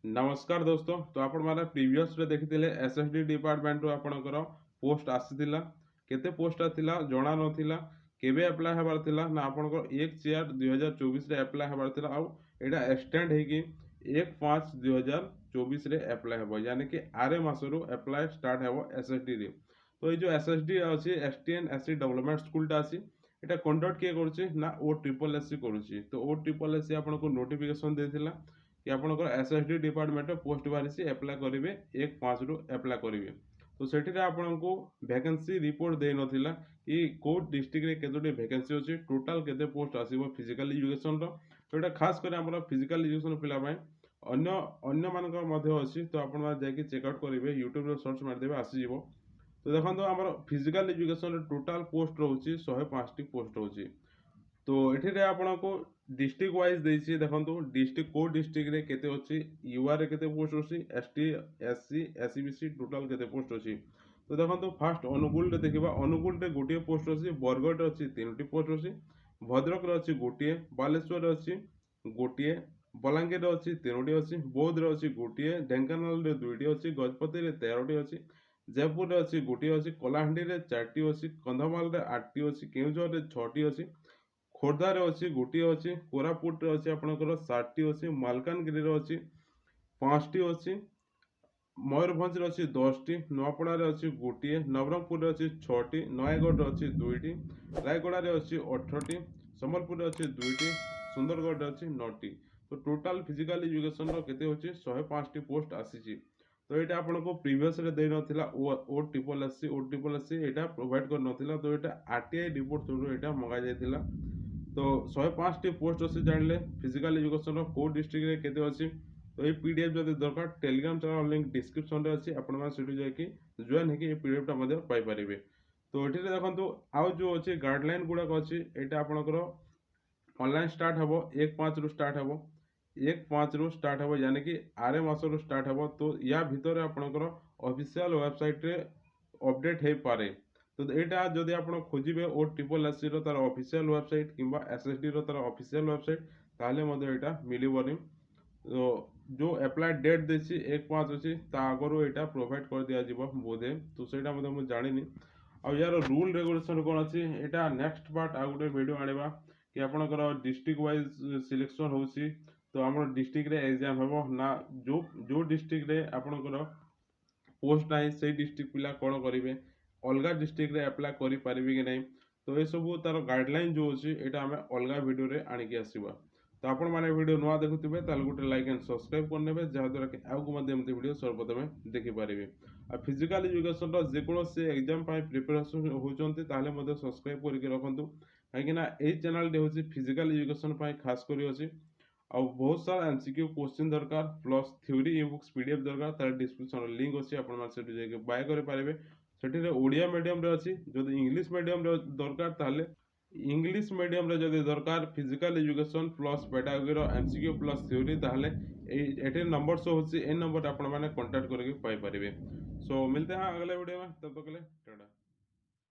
नमस्कार दोस्तों। तो आपण माने प्रीवियस रे देखिथिले एसएसडी डिपार्टमेंट रो आपणकर पोस्ट आसीथिला। केते पोस्ट आथिला जणा नथिला। केबे अप्लाई हेबार थिला ना आपणकर 1/4 2024 रे अप्लाई हेबार थिला। आ एटा एक्सटेंड हे कि 1/5 2024 रे अप्लाई हेबो, यानी कि आरे मासरो अप्लाई स्टार्ट हेबो एसएसडी रे। तो ए जो एसएसडी अछि एसटीएन एससी डेवलपमेंट स्कूल टा अछि, एटा कंडक्ट के करूछि ना ओ ट्रिपल एससी करूछि। तो ओ ट्रिपल एससी आपनको नोटिफिकेशन देथिला कि आपनकर एसएसडी डिपार्टमेंट पोस्ट बाहरी अप्लाई करेंगे 1/5 रु अप्लाई करेंगे। तो सेठी आपको वैकेंसी रिपोर्ट दे नथिला कि को डिस्ट्रिक्ट रे केतोटी वैकेंसी अछि, टोटल केते पोस्ट आसीबो फिजिकल एजुकेशन रो। तो एटा खास कर हमर फिजिकल एजुकेशन पिला पय अन्य अन्य मानकर मध्ये अछि। तो आपण माने जाके चेक आउट करेंगे, यूट्यूब रे सर्च मार देबे आसी जिवो। तो देखंतो हमर फिजिकल एजुकेशन रे टोटल पोस्ट रहउछि 105 टी पोस्ट रहउछि। तो एठिरे आपनको डिस्ट्रिक्ट वाइज देछि। देखंतु डिस्ट्रिक्ट को डिस्ट्रिक्ट रे केते अछि, यूआर रे केते पोस्ट अछि, एसटी एससी एससीबीसी टोटल केते पोस्ट अछि। तो देखंतु फास्ट अनुगुल रे देखिबा, अनुगुल रे गोटिए पोस्ट अछि, बरगढ़ रे अछि 3टी पोस्ट अछि, भद्रक रे अछि गोटिए, बालेश्वर रे अछि गोटिए, बलांगीर रे अछि 3टी अछि, बौद्ध रे अछि गोटिए, ढेंकानाल रे 2टी अछि, गजपति रे 13टी अछि, जयपुर रे अछि गोटिए अछि, कलाहांडी रे 4टी अछि, कंधमाल रे 8टी अछि, केउझर रे 6टी अछि, खोर्धार अच्छी गोटे अच्छी, कोरापुट अच्छी आपंकर 7टी अच्छी, मालकानगिरी अच्छी 5टी अच्छी, मयूरभंज अच्छी 10टी, नुआपड़ा अच्छी गोटे, नवरंगपुर अच्छी 6टी, नयगढ़ अच्छी 2टी, रायगड़ा अच्छी 18टी, संबलपुर अच्छी 2टी, सुंदरगढ़ अच्छी 9टी। तो टोटाल फिजिकल एजुकेशन केते होची 105 पोस्ट आसी। तो ये आपको प्रीवियस रे दे नथिला ओ ट्रिपल एससी एटा प्रोवाइड कर नथिला। तो ये आरटीआई रिपोर्ट थ्रू एटा मंगा जायतिला। तो 105 टी पोस्ट अच्छे जानले फिजिकल एजुकेशन को डिस्ट्रिक्ट रे केते अछि। तो ये पीडीएफ जदि दरकार टेलीग्राम चैनल लिंक डिस्क्रिप्शन रे अछि, आपण मा सेठी जाय कि जॉइन हेकि ये पीडीएफ टा मध्ये पाई परिबे। तो एठी देखंतु आउ जो अछि गाइडलाइन गुडा अछि, एटा आपनकर ऑनलाइन स्टार्ट हबो 1/5 रु स्टार्ट हबो, 1/5 रु स्टार्ट हबो, यानी कि आरे मास रु स्टार्ट हबो। तो या भीतर आपनकर ऑफिशियल वेबसाइट रे अपडेट हे पारे। तो एटा जदि आपण खोजिबे ओ ट्रिपल एससी रो तार ऑफिशियल वेबसाइट किंबा एसएसडी रो तार ऑफिशियल वेबसाइट, ताले मध्ये एटा मिलिबनी। तो जो अप्लाई डेट देछि 1/5 अछि, ता आगरो एटा प्रोवाइड कर दिया जिवो बोधे। तो सेटा मध्ये मु जानिनी। आ यार रूल रेगुलेशन कोन अछि, एटा नेक्स्ट पार्ट आ गुटे वीडियो आनिबा कि आपनकर डिस्ट्रिक्ट वाइज सिलेक्शन होछि। तो हमर डिस्ट्रिक्ट रे एग्जाम हेबो ना, जो जो डिस्ट्रिक्ट रे आपनकर पोस्ट नाही से डिस्ट्रिक्ट पिला कोन करिवे, अलगा डिस्ट्रिक्ट रे अप्लाई करि परिबे कि नहीं। तो ये सब तार गाइडलाइन जो अछि एटा हमें अलगा वीडियो रे आनिके आसीबा। तो आपण माने वीडियो नुआ देखुथिबे ताल गुटे लाइक एंड सब्सक्राइब करनेबे, जहा द्वारा कि आउ को माध्यम से वीडियो सर्वप्रथमे देखि पारिबे। आ फिजिकल एजुकेशन रो जे कोनो से एग्जाम पाई प्रिपरेशन होचंती ताले मध्ये सब्सक्राइब करके रखंतु, काहे ना ए चैनल डे होची फिजिकल एजुकेशन पाई खास करी अछि। आ बहुत सारा एमसीक्यू क्वेश्चन दरकार plus theory e books PDF दरकार, तार डिस्क्रिप्शन लिंक अछि, आपण मान से जाके बाय करे पारिबे। सेठी रे ओडिया मीडियम रे अछि, जदि इंग्लिश मीडियम रे दरकार ताले इंग्लिश मीडियम रे जदि दरकार फिजिकल एजुकेशन प्लस पेडागोजी रो एमसीक्यू प्लस थ्योरी, ताले एटे नंबर शो होछि, ए नंबर आपण माने कांटेक्ट करके पाई परिबे। सो मिलते हैं अगले वीडियो में, तब तक के लिए टाटा।